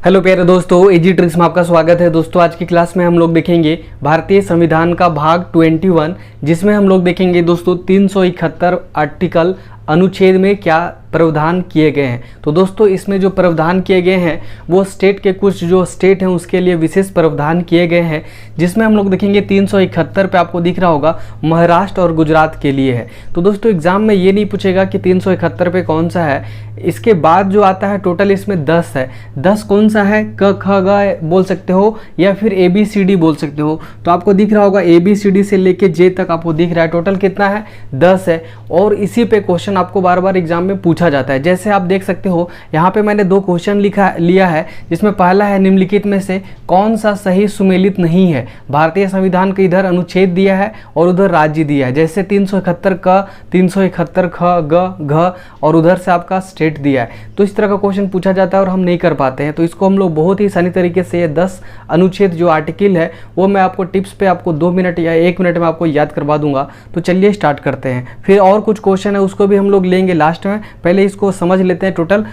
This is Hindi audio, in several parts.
हेलो प्यारे दोस्तों, इजी ट्रिक्स में आपका स्वागत है। दोस्तों आज की क्लास में हम लोग देखेंगे भारतीय संविधान का भाग 21, जिसमें हम लोग देखेंगे दोस्तों 371 आर्टिकल अनुच्छेद में क्या प्रावधान किए गए हैं। तो दोस्तों इसमें जो प्रावधान किए गए हैं वो स्टेट के कुछ जो स्टेट हैं उसके लिए विशेष प्रावधान किए गए हैं, जिसमें हम लोग देखेंगे 371 पे आपको दिख रहा होगा महाराष्ट्र और गुजरात के लिए है। तो दोस्तों एग्जाम में ये नहीं पूछेगा कि 371 पे कौन सा है, इसके बाद जो आता है टोटल इसमें 10 है। 10 कौन सा है, क ख ग बोल सकते हो या फिर ABCD बोल सकते हो। तो आपको दिख रहा होगा ABCD से लेके J तक आपको दिख रहा है, टोटल कितना है 10 है। और इसी पे क्वेश्चन आपको बार बार एग्जाम में पूछा जाता है। जैसे आप देख सकते हो यहाँ पे मैंने 2 क्वेश्चन लिया है, जिसमें पहला है निम्नलिखित में से कौन सा सही सुमेलित नहीं है। भारतीय संविधान का इधर अनुच्छेद दिया है और उधर राज्य दिया है, जैसे 371 क, 371 ख ग घ और उधर से आपका स्टेट दिया है। तो इस तरह का क्वेश्चन पूछा जाता है और हम नहीं कर पाते हैं। तो इसको हम लोग बहुत ही आसानी तरीके से 10 अनुच्छेद जो आर्टिकल है वो मैं आपको टिप्स पे आपको 2 मिनट या 1 मिनट में आपको याद करवा दूंगा। तो चलिए स्टार्ट करते हैं। फिर और कुछ क्वेश्चन है उसको भी हम लोग लेंगे लास्ट में, पहले इसको समझ लेते हैं टोटल।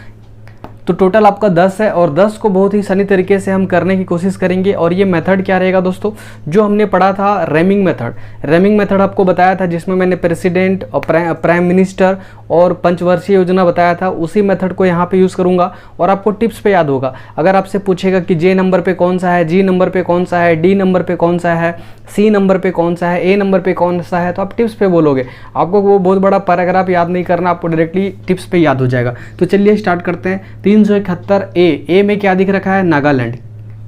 तो टोटल आपका 10 है और 10 को बहुत ही आसानी तरीके से हम करने की कोशिश करेंगे। और ये मेथड क्या रहेगा दोस्तों, जो हमने पढ़ा था रैमिंग मेथड। रैमिंग मेथड आपको बताया था, जिसमें मैंने प्रेसिडेंट और प्राइम मिनिस्टर और पंचवर्षीय योजना बताया था, उसी मेथड को यहाँ पे यूज़ करूँगा और आपको टिप्स पे याद होगा। अगर आपसे पूछेगा कि J नंबर पे कौन सा है, G नंबर पे कौन सा है, D नंबर पे कौन सा है, C नंबर पे कौन सा है, A नंबर पे कौन सा है, तो आप टिप्स पे बोलोगे। आपको वो बहुत बड़ा पैराग्राफ याद नहीं करना, आपको डायरेक्टली टिप्स पे याद हो जाएगा। तो चलिए स्टार्ट करते हैं। 371 ए में क्या दिख रखा है, नागालैंड।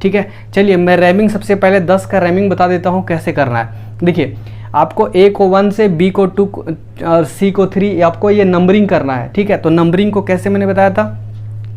ठीक है, चलिए मैं रैमिंग सबसे पहले 10 का रैमिंग बता देता हूँ कैसे करना है। देखिए आपको A को 1 से, B को 2 और C को 3, आपको ये नंबरिंग करना है। ठीक है, तो नंबरिंग को कैसे मैंने बताया था,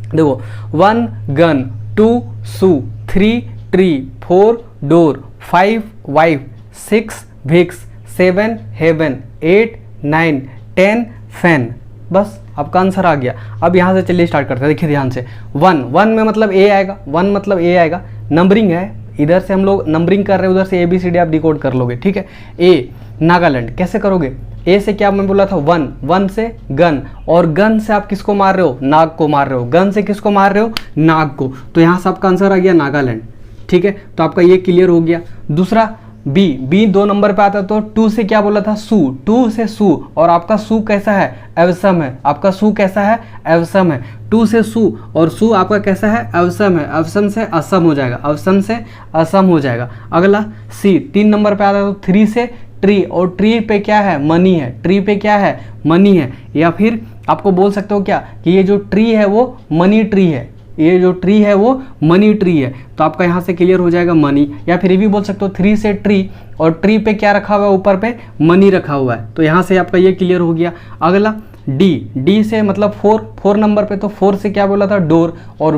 देखो 1 gun, 2 shoe, 3 tree, 4 door, 5 wife, 6 wicks, 7 heaven, 8 9 10 fan. बस आपका आंसर आ गया। अब यहाँ से चलिए स्टार्ट करते हैं। देखिए ध्यान से, 1 में मतलब A आएगा, 1 मतलब A आएगा। नंबरिंग है, इधर से हम लोग नंबरिंग कर रहे हैं, उधर से ABCD आप डिकोड कर लोगे। ठीक है, A नागालैंड कैसे करोगे, A से क्या मैं बोला था 1 से गन, और गन से आप किसको मार रहे हो, नाग को मार रहे हो। गन से किसको मार रहे हो, नाग को। तो यहाँ से आपका आंसर आ गया नागालैंड। ठीक है, तो आपका ये क्लियर हो गया। दूसरा बी 2 नंबर पे आता है, तो 2 से क्या बोला था, सू, 2 से सू, और आपका सू कैसा है, अवसम है। आपका सू कैसा है, अवसम है। 2 से सू और सू आपका कैसा है, अवसम है। अवसम से असम हो जाएगा, अवसम से असम हो जाएगा। अगला सी 3 नंबर पे आता है, तो 3 से ट्री, और ट्री पे क्या है, मनी है। ट्री पे क्या है, मनी है। या फिर आपको बोल सकते हो क्या कि ये जो ट्री है वो मनी ट्री है, ये जो ट्री है वो मनी ट्री है। तो आपका यहाँ से क्लियर हो जाएगा मनी। या फिर ये भी बोल सकते हो 3 से ट्री, और ट्री पे क्या रखा हुआ है, ऊपर पे मनी रखा हुआ है। तो यहाँ से आपका ये क्लियर हो गया। अगला डी से मतलब 4 नंबर पे, तो 4 से क्या बोला था, डोर, और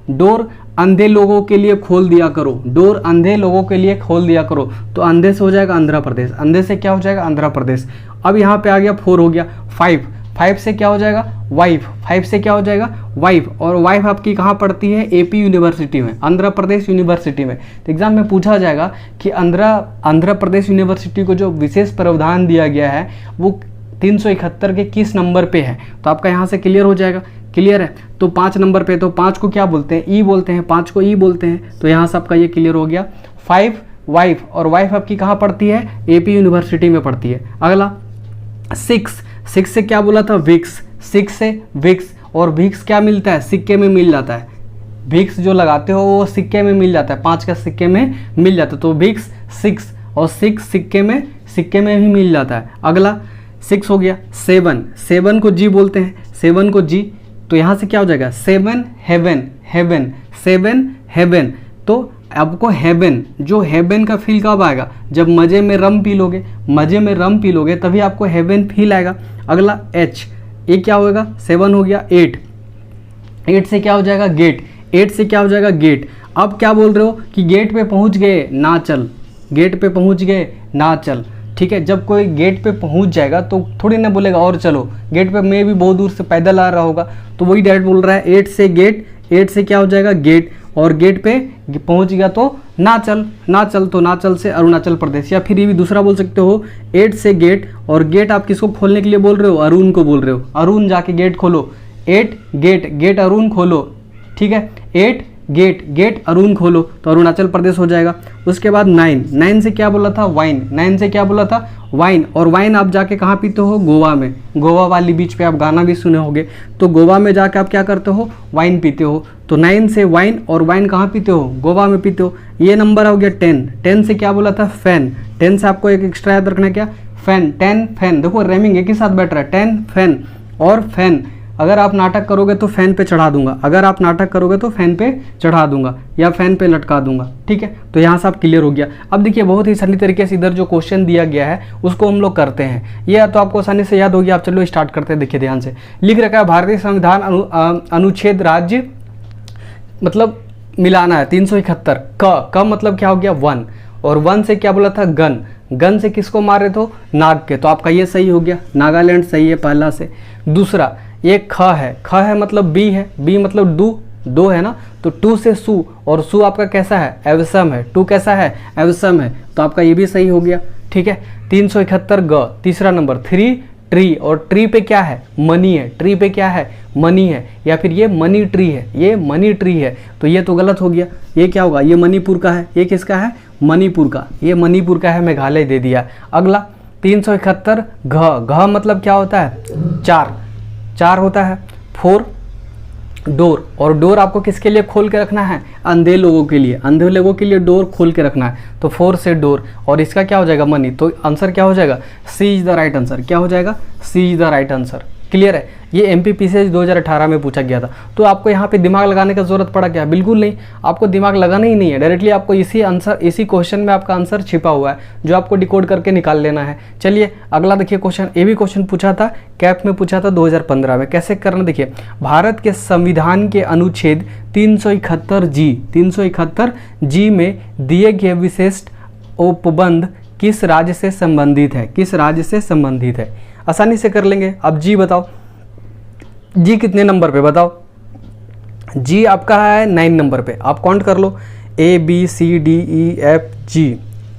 डोर अंधे लोगों के लिए खोल दिया करो। डोर अंधे लोगों के लिए खोल दिया करो। तो अंधे से हो जाएगा आंध्र प्रदेश, अंधे से क्या हो जाएगा, आंध्र प्रदेश। अब यहाँ पे आ गया 4 हो गया। 5 से क्या हो जाएगा, वाइफ। 5 से क्या हो जाएगा, वाइफ, और वाइफ आपकी कहाँ पढ़ती है, AP यूनिवर्सिटी में, आंध्र प्रदेश यूनिवर्सिटी में। तो एग्जाम में पूछा जाएगा कि आंध्र प्रदेश यूनिवर्सिटी को जो विशेष प्रावधान दिया गया है वो 371 के किस नंबर पे है। तो आपका यहाँ से क्लियर हो जाएगा। क्लियर है, तो 5 नंबर पे, तो 5 को क्या बोलते हैं, ई बोलते हैं। 5 को ई बोलते हैं। तो यहाँ से आपका ये क्लियर हो गया। 5 वाइफ, और वाइफ आपकी कहाँ पढ़ती है, AP यूनिवर्सिटी में पढ़ती है। अगला 6 से क्या बोला था, विक्स। 6 से विक्स, और विक्स क्या मिलता है, सिक्के में मिल जाता है। विक्स जो लगाते हो वो सिक्के में मिल जाता है, 5 का सिक्के में मिल जाता है। तो विक्स 6, और 6 सिक्के में भी मिल जाता है। अगला 6 हो गया। 7 को जी बोलते हैं, 7 को जी। तो यहाँ से क्या हो जाएगा, 7 हेवन। तो आपको हेवन, जो हेवन का फील कब आएगा, जब मजे में रम पी लोगे तभी आपको हेवन फील आएगा। अगला H, ये क्या होगा, 7 हो गया। 8 से क्या हो जाएगा, गेट। 8 से क्या हो जाएगा, गेट। अब क्या बोल रहे हो कि गेट पे पहुंच गए ना चल, गेट पे पहुंच गए ना चल। ठीक है, जब कोई गेट पे पहुंच जाएगा तो थोड़ी ना बोलेगा और चलो, गेट पे मैं भी बहुत दूर से पैदल आ रहा होगा। तो वही डायरेक्ट बोल रहा है 8 से गेट। 8 से क्या हो जाएगा, गेट, और गेट पे पहुंच गया तो ना चल, तो ना चल से अरुणाचल प्रदेश। या फिर ये भी दूसरा बोल सकते हो 8 से गेट, और गेट आप किसको खोलने के लिए बोल रहे हो, अरुण को बोल रहे हो। अरुण जाके गेट खोलो, 8 गेट अरुण खोलो। ठीक है, 8 गेट, गेट अरुण खोलो, तो अरुणाचल प्रदेश हो जाएगा। उसके बाद 9, 9 से क्या बोला था, वाइन, 9 से क्या बोला था, वाइन। और वाइन आप जाके कहाँ पीते हो, गोवा में, गोवा वाली बीच पे आप गाना भी सुने होंगे, तो गोवा में जाके आप क्या करते हो, वाइन पीते हो। तो 9 से वाइन, और वाइन कहाँ पीते हो, गोवा में पीते हो। ये नंबर हो गया 10, 10 से क्या बोला था, फैन, 10 से आपको एक एक्स्ट्रा याद रखना है क्या, फैन, 10 फैन, देखो रेमिंग एक ही साथ बैठ रहा है, 10 फैन। और फैन अगर आप नाटक करोगे तो फैन पे चढ़ा दूंगा, अगर आप नाटक करोगे तो फैन पे चढ़ा दूंगा या फैन पे लटका दूंगा, ठीक है। तो यहाँ से आप क्लियर हो गया। अब देखिए बहुत ही आसानी तरीके से इधर जो क्वेश्चन दिया गया है उसको हम लोग करते हैं, ये तो आपको आसानी से याद हो गया। आप चलो स्टार्ट करते हैं। देखिए ध्यान से लिख रखा है भारतीय संविधान अनुच्छेद राज्य, मतलब मिलाना है 371, क मतलब क्या हो गया 1, और 1 से क्या बोला था, गन, गन से किसको मार रहे थे, नाग के, तो आपका ये सही हो गया, नागालैंड सही है पहला से। दूसरा ये ख है, ख है मतलब बी है, बी मतलब डू, दो है ना, तो टू से सू, और सू आपका कैसा है, एवसम है, टू कैसा है, एवसम है, तो आपका ये भी सही हो गया, ठीक है। 371 ग, तीसरा नंबर। 3 ट्री, और ट्री पे क्या है, मनी है, ट्री पे क्या है, मनी है, या फिर ये मनी ट्री है, ये मनी ट्री है, तो ये तो गलत हो गया। ये क्या होगा, ये मणिपुर का है, ये किसका है, मणिपुर का, ये मणिपुर का है, मेघालय दे दिया। अगला 371 घ, घ मतलब क्या होता है, चार, चार होता है। 4 डोर, और डोर आपको किसके लिए खोल के रखना है, अंधे लोगों के लिए, अंधे लोगों के लिए डोर खोल के रखना है, तो 4 से डोर, और इसका क्या हो जाएगा, मनी, तो आंसर क्या हो जाएगा, C is the right answer, क्या हो जाएगा, C is the right answer. Clear है। ये एमपीपीसीएस 2018 में पूछा गया था, तो आपको यहाँ पे दिमाग लगाने का जरूरत पड़ा क्या, बिल्कुल नहीं, आपको दिमाग लगाना ही नहीं है, डायरेक्टली आपको इसी आंसर, इसी क्वेश्चन में आपका आंसर छिपा हुआ है जो आपको डिकोड करके निकाल लेना है। चलिए अगला देखिए क्वेश्चन, ये भी क्वेश्चन पूछा था, कैप में पूछा था 2015 में। कैसे करना देखिए, भारत के संविधान के अनुच्छेद 371 जी में दिए गए विशिष्ट उपबंध किस राज्य से संबंधित है, किस राज्य से संबंधित है, आसानी से कर लेंगे। अब जी बताओ, जी कितने नंबर पे बताओ, जी आपका है 9 नंबर पे, आप काउंट कर लो, ABCDEFG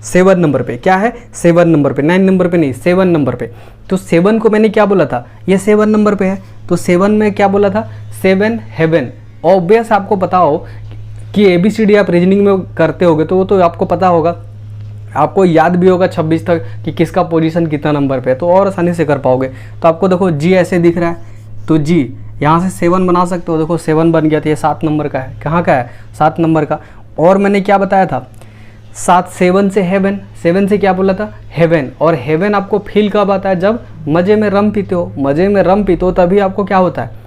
7 नंबर पे, क्या है 7 नंबर पे, 9 नंबर पे नहीं, 7 नंबर पे। तो 7 को मैंने क्या बोला था, ये 7 नंबर पे है, तो 7 में क्या बोला था, 7 हेवन। ऑब्वियस आपको पता हो कि ABCD आप रीजनिंग में करते होगे तो वो तो आपको पता होगा, आपको याद भी होगा 26 तक कि किसका पोजीशन कितना नंबर पे है, तो और आसानी से कर पाओगे। तो आपको देखो जी ऐसे दिख रहा है, तो जी यहाँ से 7 बना सकते हो, देखो 7 बन गया, तो ये 7 नंबर का है, कहाँ का है 7 नंबर का। और मैंने क्या बताया था, 7 से हेवन, 7 से क्या बोला था, हेवन। और हेवन आपको फील कब आता है, जब मज़े में रम पीते हो, मज़े में रम पीते हो तभी आपको क्या होता है,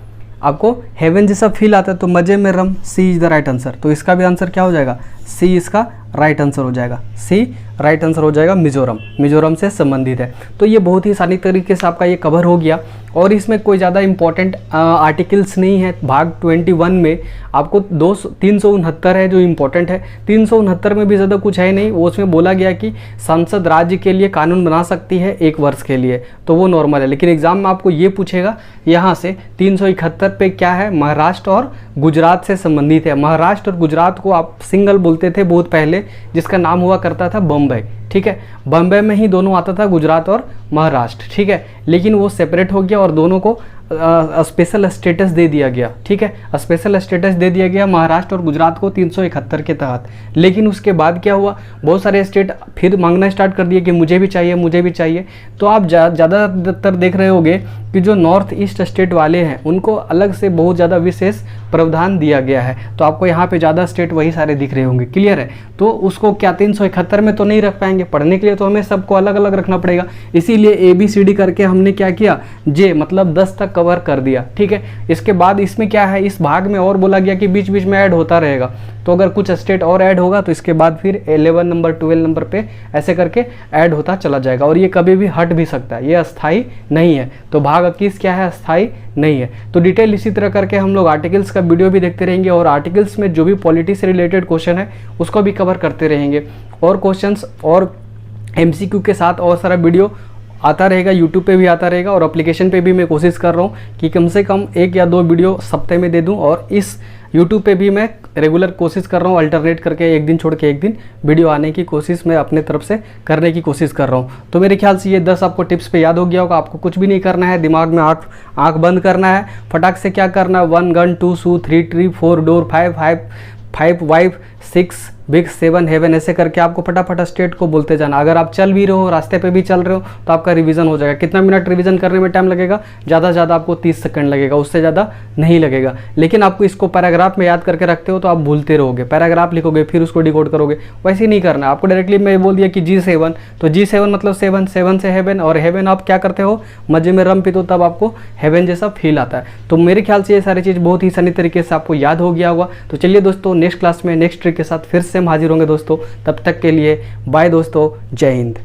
आपको हेवन जैसा फील आता है, तो मज़े में रम, सी इज द राइट आंसर। तो इसका भी आंसर क्या हो जाएगा, सी इसका राइट आंसर हो जाएगा, सी राइट आंसर हो जाएगा, मिजोरम, मिजोरम से संबंधित है। तो ये बहुत ही आसानी तरीके से आपका ये कवर हो गया, और इसमें कोई ज़्यादा इंपॉर्टेंट आर्टिकल्स नहीं है। भाग 21 में आपको 369 है जो इम्पोर्टेंट है, 369 में भी ज़्यादा कुछ है नहीं, वो उसमें बोला गया कि संसद राज्य के लिए कानून बना सकती है 1 वर्ष के लिए, तो वो नॉर्मल है। लेकिन एग्जाम में आपको ये पूछेगा यहाँ से 371 पे क्या है, महाराष्ट्र और गुजरात से संबंधित है। महाराष्ट्र और गुजरात को आप सिंगल बोलते थे बहुत पहले, जिसका नाम हुआ करता था बम्बई, ठीक है, बम्बई में ही दोनों आता था, गुजरात और महाराष्ट्र, ठीक है। लेकिन वो सेपरेट हो गया और दोनों को स्पेशल स्टेटस दे दिया गया, ठीक है, स्पेशल स्टेटस दे दिया गया महाराष्ट्र और गुजरात को 371 के तहत। लेकिन उसके बाद क्या हुआ, बहुत सारे स्टेट फिर मांगना स्टार्ट कर दिए कि मुझे भी चाहिए, मुझे भी चाहिए। तो आप ज़्यादातर देख रहे होंगे कि जो नॉर्थ ईस्ट स्टेट वाले हैं उनको अलग से बहुत ज़्यादा विशेष प्रावधान दिया गया है, तो आपको यहाँ पे ज़्यादा स्टेट वही सारे दिख रहे होंगे, क्लियर है। तो उसको क्या 371 में तो नहीं रख पाएंगे, पढ़ने के लिए तो हमें सबको अलग अलग रखना पड़ेगा, इसीलिए ABCD करके हमने क्या किया, जे मतलब 10 तक कवर कर दिया, ठीक है। इसके बाद इसमें क्या है, इस भाग में और बोला गया कि बीच बीच में ऐड होता रहेगा, तो अगर कुछ स्टेट और ऐड होगा तो इसके बाद फिर 11 नंबर 12 नंबर पे ऐसे करके ऐड होता चला जाएगा, और ये कभी भी हट भी सकता है, ये अस्थाई नहीं है। तो भाग 21 क्या है, अस्थाई नहीं है। तो डिटेल इसी तरह करके हम लोग आर्टिकल्स का वीडियो भी देखते रहेंगे, और आर्टिकल्स में जो भी पॉलिटी से रिलेटेड क्वेश्चन है उसको भी कवर करते रहेंगे, और क्वेश्चंस और MCQ के साथ और सारा वीडियो आता रहेगा, यूट्यूब पे भी आता रहेगा, और एप्लीकेशन पे भी मैं कोशिश कर रहा हूँ कि कम से कम 1 या 2 वीडियो सप्ताह में दे दूँ, और इस यूट्यूब पे भी मैं रेगुलर कोशिश कर रहा हूँ, अल्टरनेट करके एक दिन छोड़ के एक दिन वीडियो आने की कोशिश मैं अपने तरफ से करने की कोशिश कर रहा हूँ। तो मेरे ख्याल से ये 10 आपको टिप्स पे याद हो गया होगा। आपको कुछ भी नहीं करना है, दिमाग में आँख बंद करना है, फटाक से क्या करना है, 1 gun 2 shoe 3 tree 4 door 5 5 wife 6 big 7 heaven, ऐसे करके आपको फटाफट स्टेट को बोलते जाना। अगर आप चल भी रहे हो, रास्ते पे भी चल रहे हो, तो आपका रिवीजन हो जाएगा। कितना मिनट रिवीजन करने में टाइम लगेगा? ज़्यादा से ज़्यादा आपको 30 सेकंड लगेगा, उससे ज़्यादा नहीं लगेगा। लेकिन आपको इसको पैराग्राफ में याद करके रखते हो तो आप भूलते रहोगे। पैराग्राफ लिखोगे फिर उसको डिकोड करोगे, वैसे ही नहीं करना। आपको डायरेक्टली मैं बोल दिया कि G7, तो G7 मतलब 7, 7 से हेवन, और हेवन आप क्या करते हो? मजे में रम पीते हो, तब आपको हेवन जैसा फील आता है। तो मेरे ख्याल से ये सारी चीज़ बहुत ही आसानी तरीके से आपको याद हो गया होगा। तो चलिए दोस्तों, नेक्स्ट क्लास में नेक्स्ट ट्रिक के साथ फिर से हम हाजिर होंगे दोस्तों। तब तक के लिए बाय दोस्तों, जय हिंद।